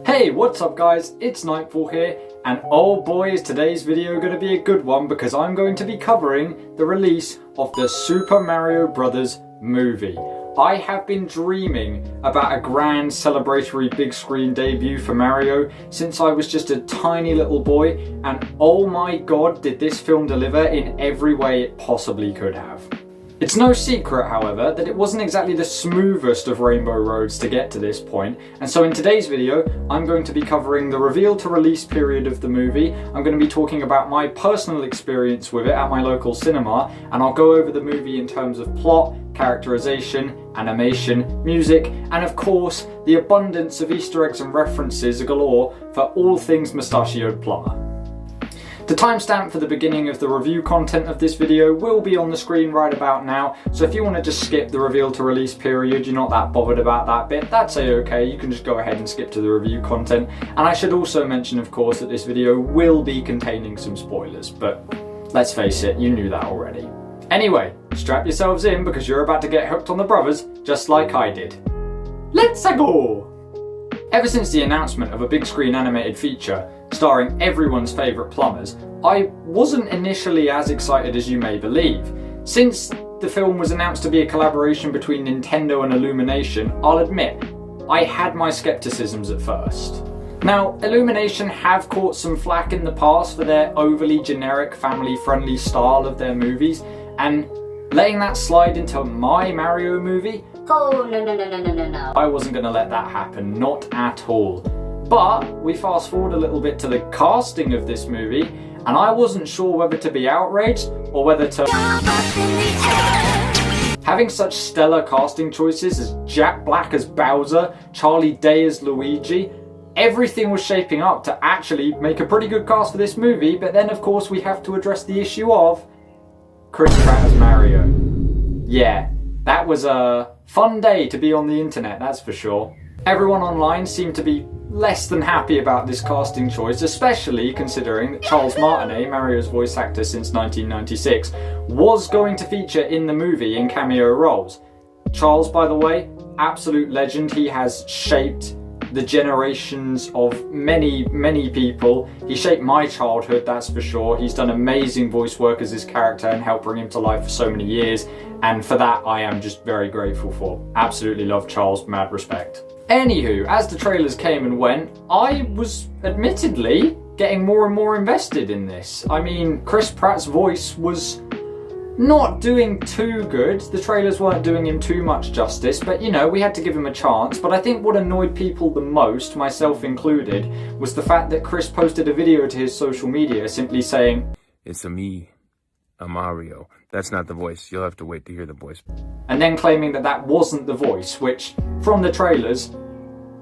Hey, what's up guys? It's N1ghtF4ll here, and oh boy is today's video going to be a good one because I'm going to be covering the release of the Super Mario Bros. Movie. I have been dreaming about a grand celebratory big screen debut for Mario since I was just a tiny little boy, and oh my god did this film deliver in every way it possibly could have. It's no secret, however, that it wasn't exactly the smoothest of rainbow roads to get to this point, and so in today's video I'm going to be covering the reveal to release period of the movie. I'm going to be talking about my personal experience with it at my local cinema, and I'll go over the movie in terms of plot, characterization, animation, music, and of course the abundance of Easter eggs and references galore for all things mustachioed plumber. The timestamp for the beginning of the review content of this video will be on the screen right about now, so if you want to just skip the reveal to release period, you're not that bothered about that bit, that's a-okay, you can just go ahead and skip to the review content. And I should also mention, of course, that this video will be containing some spoilers, but let's face it, you knew that already. Anyway, strap yourselves in because you're about to get hooked on the brothers, just like I did. Let's go! Ever since the announcement of a big screen animated feature starring everyone's favourite plumbers, I wasn't initially as excited as you may believe. Since the film was announced to be a collaboration between Nintendo and Illumination, I'll admit, I had my skepticisms at first. Now, Illumination have caught some flack in the past for their overly generic, family-friendly style of their movies, and letting that slide into my Mario movie? Oh, no. I wasn't going to let that happen, not at all. But we fast forward a little bit to the casting of this movie, and I wasn't sure whether to be outraged or whether to... Having such stellar casting choices as Jack Black as Bowser, Charlie Day as Luigi, everything was shaping up to actually make a pretty good cast for this movie, but then of course we have to address the issue of Chris Pratt as Mario. Yeah, that was a fun day to be on the internet, that's for sure. Everyone online seemed to be less than happy about this casting choice, especially considering that Charles Martinet, Mario's voice actor since 1996, was going to feature in the movie in cameo roles. Charles, by the way, absolute legend. He has shaped the generations of many people. He shaped my childhood, that's for sure. He's done amazing voice work as his character and helped bring him to life for so many years, and for that I am just very grateful for. Absolutely love Charles, mad respect. Anywho, as the trailers came and went, I was admittedly getting more and more invested in this. I mean, Chris Pratt's voice was not doing too good. The trailers weren't doing him too much justice, but you know, we had to give him a chance. But I think what annoyed people the most, myself included, was the fact that Chris posted a video to his social media simply saying, "It's a Mario. That's not the voice. You'll have to wait to hear the voice." And then claiming that that wasn't the voice, which, from the trailers,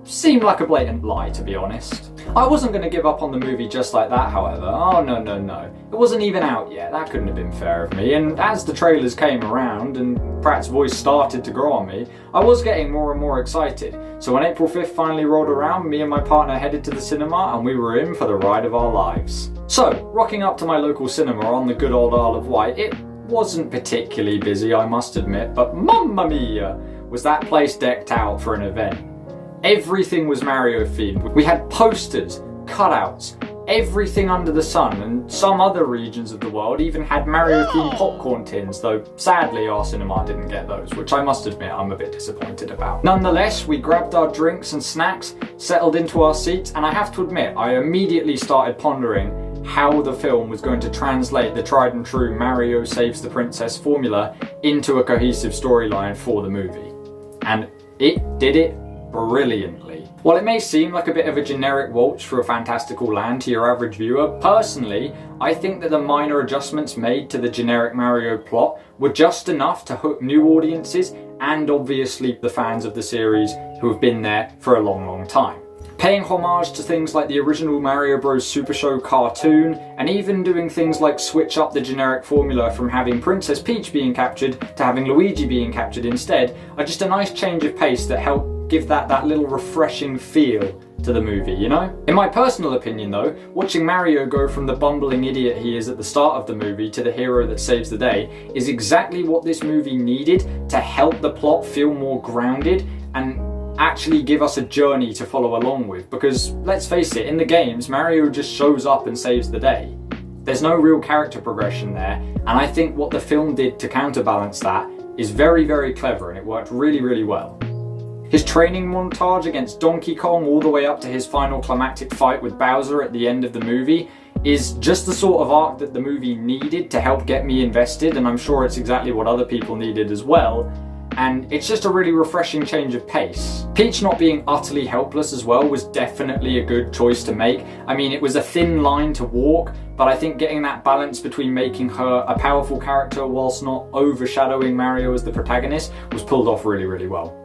seemed like a blatant lie, to be honest. I wasn't going to give up on the movie just like that, however. Oh, no. It wasn't even out yet. That couldn't have been fair of me. And as the trailers came around and Pratt's voice started to grow on me, I was getting more and more excited. So when April 5th finally rolled around, me and my partner headed to the cinema and we were in for the ride of our lives. So, rocking up to my local cinema on the good old Isle of Wight, it wasn't particularly busy, I must admit, but mamma mia, was that place decked out for an event. Everything was Mario themed. We had posters, cutouts, everything under the sun, and some other regions of the world even had Mario themed popcorn tins, though sadly our cinema didn't get those, which I must admit I'm a bit disappointed about. Nonetheless, we grabbed our drinks and snacks, settled into our seats, and I have to admit I immediately started pondering how the film was going to translate the tried and true Mario saves the princess formula into a cohesive storyline for the movie. And it did it brilliantly. While it may seem like a bit of a generic waltz through a fantastical land to your average viewer, personally, I think that the minor adjustments made to the generic Mario plot were just enough to hook new audiences and obviously the fans of the series who have been there for a long time. Paying homage to things like the original Mario Bros. Super Show cartoon, and even doing things like switch up the generic formula from having Princess Peach being captured to having Luigi being captured instead, are just a nice change of pace that help give that little refreshing feel to the movie, you know? In my personal opinion though, watching Mario go from the bumbling idiot he is at the start of the movie to the hero that saves the day is exactly what this movie needed to help the plot feel more grounded and actually give us a journey to follow along with, because let's face it, in the games, Mario just shows up and saves the day. There's no real character progression there, and I think what the film did to counterbalance that is very, very clever, and it worked really, really well. His training montage against Donkey Kong all the way up to his final climactic fight with Bowser at the end of the movie is just the sort of arc that the movie needed to help get me invested, and I'm sure it's exactly what other people needed as well. And it's just a really refreshing change of pace. Peach not being utterly helpless as well was definitely a good choice to make. I mean, it was a thin line to walk, but I think getting that balance between making her a powerful character whilst not overshadowing Mario as the protagonist was pulled off really, really well.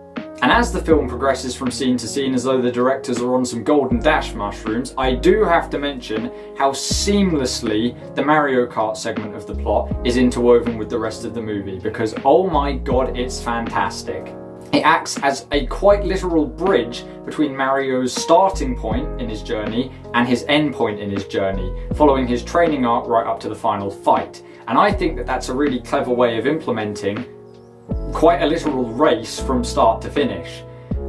And as the film progresses from scene to scene as though the directors are on some golden dash mushrooms, I do have to mention how seamlessly the Mario Kart segment of the plot is interwoven with the rest of the movie, because oh my god, it's fantastic. It acts as a quite literal bridge between Mario's starting point in his journey and his end point in his journey, following his training arc right up to the final fight. And I think that that's a really clever way of implementing quite a literal race from start to finish.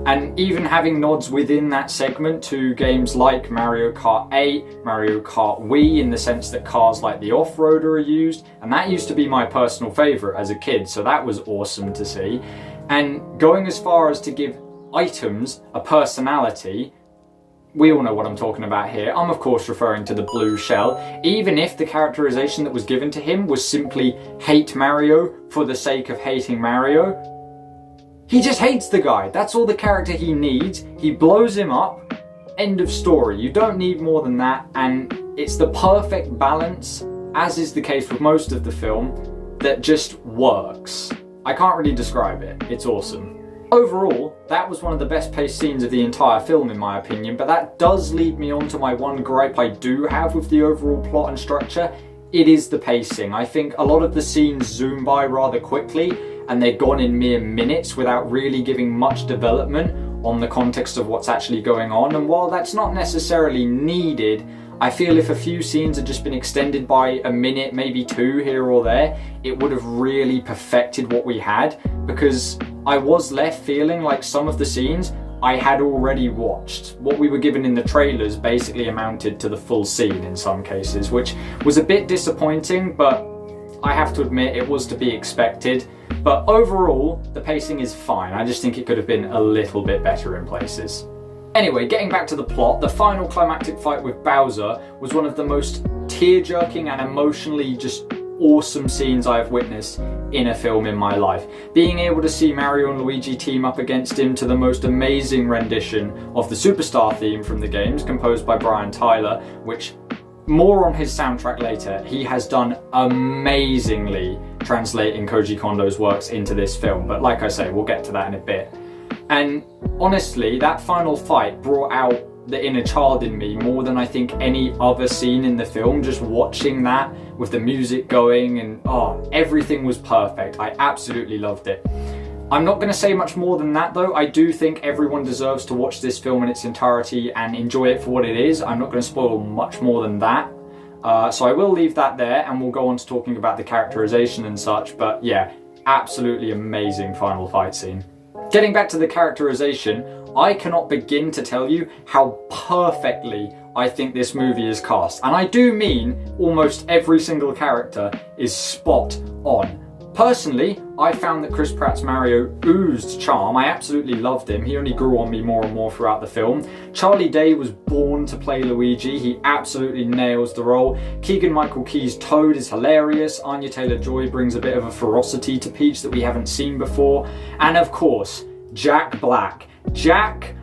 And even having nods within that segment to games like Mario Kart 8, Mario Kart Wii, in the sense that cars like the Off-Roader are used, and that used to be my personal favourite as a kid, so that was awesome to see. And going as far as to give items a personality, we all know what I'm talking about here. I'm of course referring to the blue shell, even if the characterization that was given to him was simply hate Mario for the sake of hating Mario. He just hates the guy. That's all the character he needs. He blows him up. End of story. You don't need more than that, and it's the perfect balance, as is the case with most of the film, that just works. I can't really describe it. It's awesome. Overall, that was one of the best paced scenes of the entire film in my opinion, but that does lead me on to my one gripe I do have with the overall plot and structure. It is the pacing. I think a lot of the scenes zoom by rather quickly, and they're gone in mere minutes without really giving much development on the context of what's actually going on. And while that's not necessarily needed, I feel if a few scenes had just been extended by a minute, maybe two here or there, it would have really perfected what we had, because I was left feeling like some of the scenes I had already watched. What we were given in the trailers basically amounted to the full scene in some cases, which was a bit disappointing, but I have to admit it was to be expected. But overall, the pacing is fine. I just think it could have been a little bit better in places. Anyway, getting back to the plot, the final climactic fight with Bowser was one of the most tear-jerking and emotionally just awesome scenes I have witnessed in a film in my life. Being able to see Mario and Luigi team up against him to the most amazing rendition of the Superstar theme from the games, composed by Brian Tyler, which, more on his soundtrack later, he has done amazingly translating Koji Kondo's works into this film, but like I say, we'll get to that in a bit. And honestly, that final fight brought out the inner child in me more than I think any other scene in the film. Just watching that with the music going and everything was perfect. I absolutely loved it. I'm not going to say much more than that though. I do think everyone deserves to watch this film in its entirety and enjoy it for what it is. I'm not going to spoil much more than that. So I will leave that there and we'll go on to talking about the characterization and such. But yeah, absolutely amazing final fight scene. Getting back to the characterization, I cannot begin to tell you how perfectly I think this movie is cast. And I do mean almost every single character is spot on. Personally, I found that Chris Pratt's Mario oozed charm. I absolutely loved him. He only grew on me more and more throughout the film. Charlie Day was born to play Luigi. He absolutely nails the role. Keegan-Michael Key's Toad is hilarious. Anya Taylor-Joy brings a bit of a ferocity to Peach that we haven't seen before. And of course, Jack Black. Jack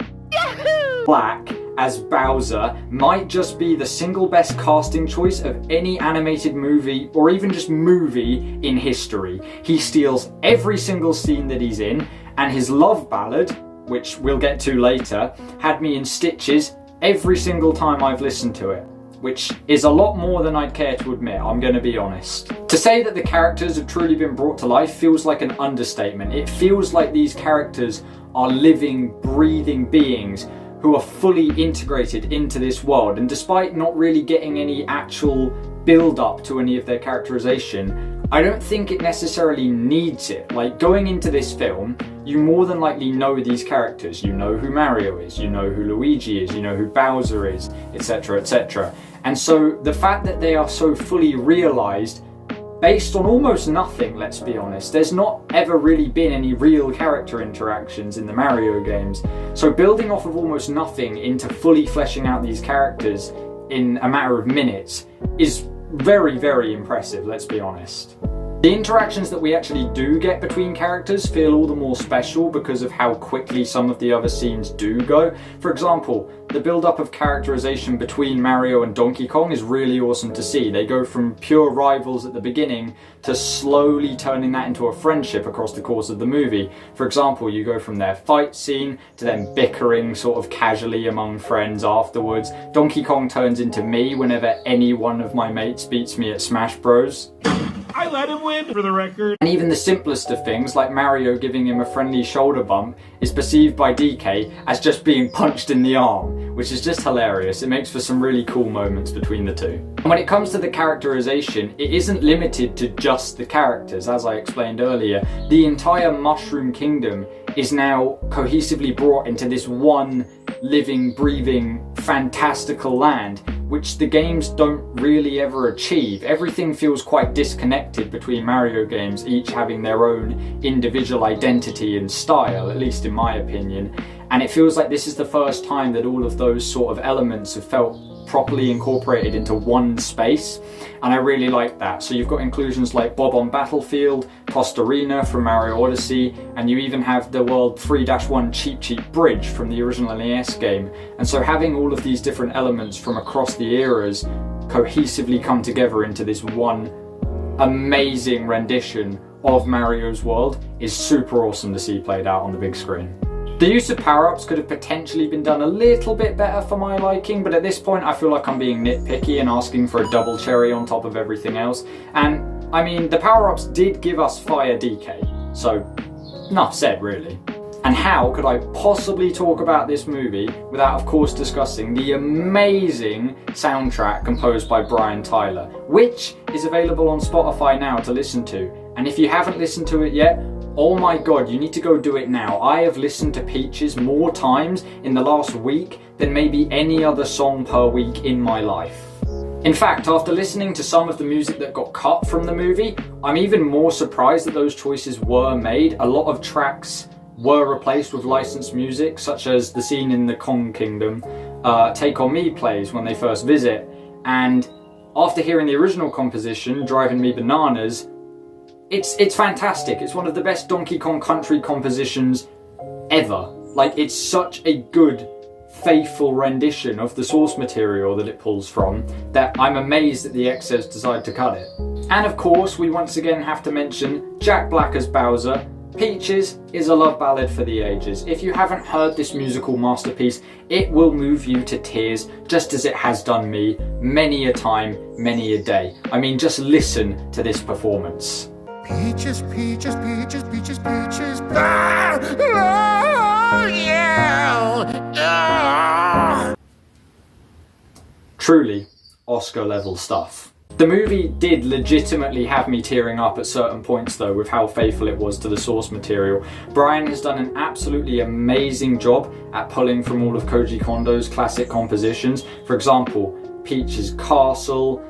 Black as Bowser might just be the single best casting choice of any animated movie or even just movie in history. He steals every single scene that he's in, and his love ballad, which we'll get to later, had me in stitches every single time I've listened to it, which is a lot more than I'd care to admit, I'm going to be honest. To say that the characters have truly been brought to life feels like an understatement. It feels like these characters are living, breathing beings who are fully integrated into this world, and despite not really getting any actual build-up to any of their characterization, I don't think it necessarily needs it. Like, going into this film, you more than likely know these characters. You know who Mario is, you know who Luigi is, you know who Bowser is, etc, etc. And so the fact that they are so fully realised based on almost nothing, let's be honest. There's not ever really been any real character interactions in the Mario games. So building off of almost nothing into fully fleshing out these characters in a matter of minutes is very, very impressive, let's be honest. The interactions that we actually do get between characters feel all the more special because of how quickly some of the other scenes do go. For example, the build-up of characterization between Mario and Donkey Kong is really awesome to see. They go from pure rivals at the beginning to slowly turning that into a friendship across the course of the movie. For example, you go from their fight scene to them bickering sort of casually among friends afterwards. Donkey Kong turns into me whenever any one of my mates beats me at Smash Bros. I let him win, for the record. And even the simplest of things, like Mario giving him a friendly shoulder bump, is perceived by DK as just being punched in the arm, which is just hilarious. It makes for some really cool moments between the two. And when it comes to the characterization, it isn't limited to just the characters. As I explained earlier, the entire Mushroom Kingdom is now cohesively brought into this one living, breathing, fantastical land, which the games don't really ever achieve. Everything feels quite disconnected between Mario games, each having their own individual identity and style, at least in my opinion. And it feels like this is the first time that all of those sort of elements have felt properly incorporated into one space, and I really like that. So you've got inclusions like Bob on Battlefield, Tostarena from Mario Odyssey, and you even have the World 3-1 Cheep Cheep Bridge from the original NES game. And so having all of these different elements from across the eras cohesively come together into this one amazing rendition of Mario's world is super awesome to see played out on the big screen. The use of power-ups could have potentially been done a little bit better for my liking, but at this point I feel like I'm being nitpicky and asking for a double cherry on top of everything else. And I mean, the power-ups did give us Fire DK, so enough said really. And how could I possibly talk about this movie without of course discussing the amazing soundtrack composed by Brian Tyler, which is available on Spotify now to listen to. And if you haven't listened to it yet, oh my god, you need to go do it now. I have listened to Peaches more times in the last week than maybe any other song per week in my life. In fact, after listening to some of the music that got cut from the movie, I'm even more surprised that those choices were made. A lot of tracks were replaced with licensed music, such as the scene in the Kong Kingdom Take On Me plays when they first visit. And after hearing the original composition, Driving Me Bananas, it's fantastic. It's one of the best Donkey Kong Country compositions ever. Like, it's such a good, faithful rendition of the source material that it pulls from that I'm amazed that the Xers decided to cut it. And of course, we once again have to mention Jack Black as Bowser. Peaches is a love ballad for the ages. If you haven't heard this musical masterpiece, it will move you to tears, just as it has done me many a time, many a day. I mean, just listen to this performance. Peaches, peaches, peaches, peaches, peaches. Ah! Oh, yeah! Ah! Truly Oscar level stuff. The movie did legitimately have me tearing up at certain points though, with how faithful it was to the source material. Brian has done an absolutely amazing job at pulling from all of Koji Kondo's classic compositions. For example, Peach's Castle,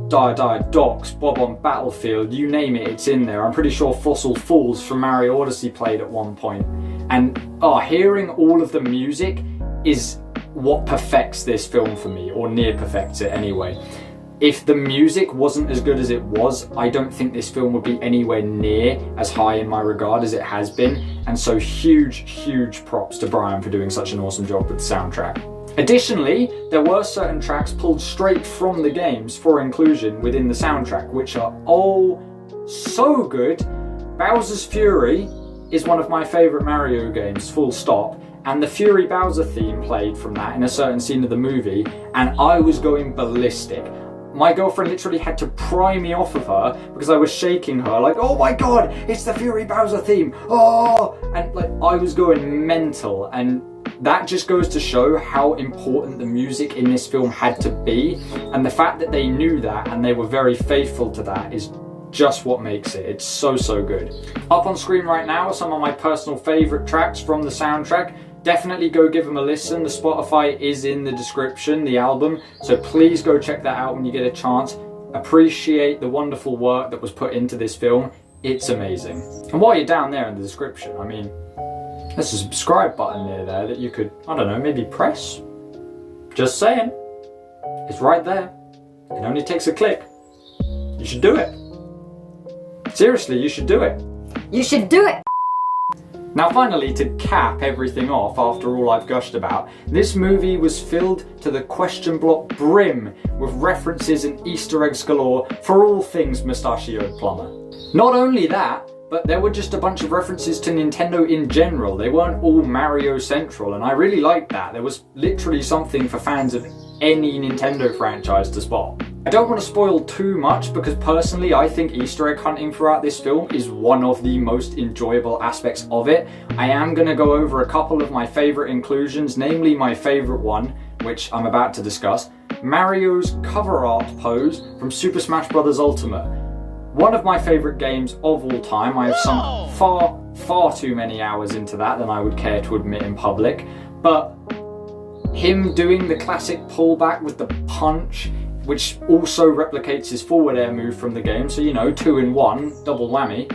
Dire Dire Docks, Bob on Battlefield, you name it, it's in there. I'm pretty sure Fossil Falls from Mario Odyssey played at one point. And hearing all of the music is what perfects this film for me, or near perfects it anyway. If the music wasn't as good as it was, I don't think this film would be anywhere near as high in my regard as it has been. And so huge, huge props to Brian for doing such an awesome job with the soundtrack. Additionally, there were certain tracks pulled straight from the games for inclusion within the soundtrack, which are so good. Bowser's Fury is one of my favourite Mario games, full stop, and the Fury Bowser theme played from that in a certain scene of the movie, and I was going ballistic. My girlfriend literally had to pry me off of her because I was shaking her like, oh my god, it's the Fury Bowser theme, oh! And like, I was going mental, and that just goes to show how important the music in this film had to be, and the fact that they knew that and they were very faithful to that is just what makes it. It's so, so good. Up on screen right now are some of my personal favourite tracks from the soundtrack. Definitely go give them a listen. The Spotify is in the description, the album, so please go check that out when you get a chance. Appreciate the wonderful work that was put into this film. It's amazing. And while you're down there in the description, I mean, there's a subscribe button near there that you could, I don't know, maybe press. Just saying. It's right there. It only takes a click. You should do it. Seriously, you should do it. You should do it! Now finally, to cap everything off after all I've gushed about, this movie was filled to the question block brim with references and Easter eggs galore for all things mustachioed plumber. Not only that, but there were just a bunch of references to Nintendo in general. They weren't all Mario central, and I really liked that. There was literally something for fans of any Nintendo franchise to spot. I don't want to spoil too much because personally I think Easter egg hunting throughout this film is one of the most enjoyable aspects of it. I am going to go over a couple of my favourite inclusions, namely my favourite one, which I'm about to discuss, Mario's cover art pose from Super Smash Bros. Ultimate. One of my favourite games of all time. I have sunk far too many hours into that than I would care to admit in public, but him doing the classic pullback with the punch, which also replicates his forward air move from the game, so you know, 2 in 1, double whammy.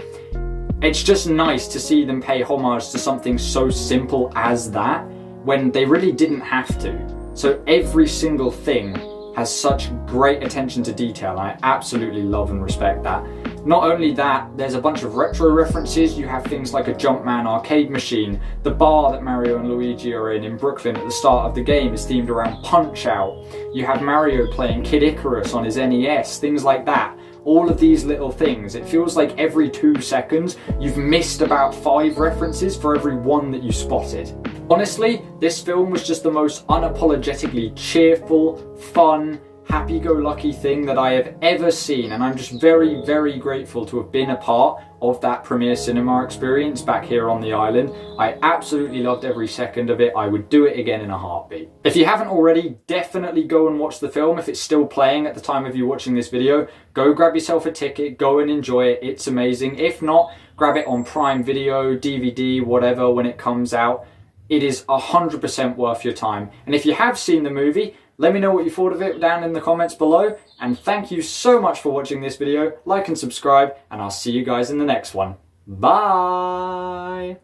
It's just nice to see them pay homage to something so simple as that, when they really didn't have to. So every single thing has such great attention to detail, and I absolutely love and respect that. Not only that, there's a bunch of retro references. You have things like a Jumpman arcade machine. The bar that Mario and Luigi are in Brooklyn at the start of the game is themed around Punch-Out! You have Mario playing Kid Icarus on his NES, things like that. All of these little things, it feels like every 2 seconds you've missed about 5 references for every one that you spotted. Honestly, this film was just the most unapologetically cheerful, fun, happy-go-lucky thing that I have ever seen, and I'm just very, very grateful to have been a part of that premiere cinema experience back here on the island. I absolutely loved every second of it. I would do it again in a heartbeat. If you haven't already, definitely go and watch the film. If it's still playing at the time of you watching this video, go grab yourself a ticket, go and enjoy it. It's amazing. If not, grab it on Prime Video, DVD, whatever, when it comes out. It is 100% worth your time. And if you have seen the movie, let me know what you thought of it down in the comments below. And thank you so much for watching this video. Like and subscribe, and I'll see you guys in the next one. Bye!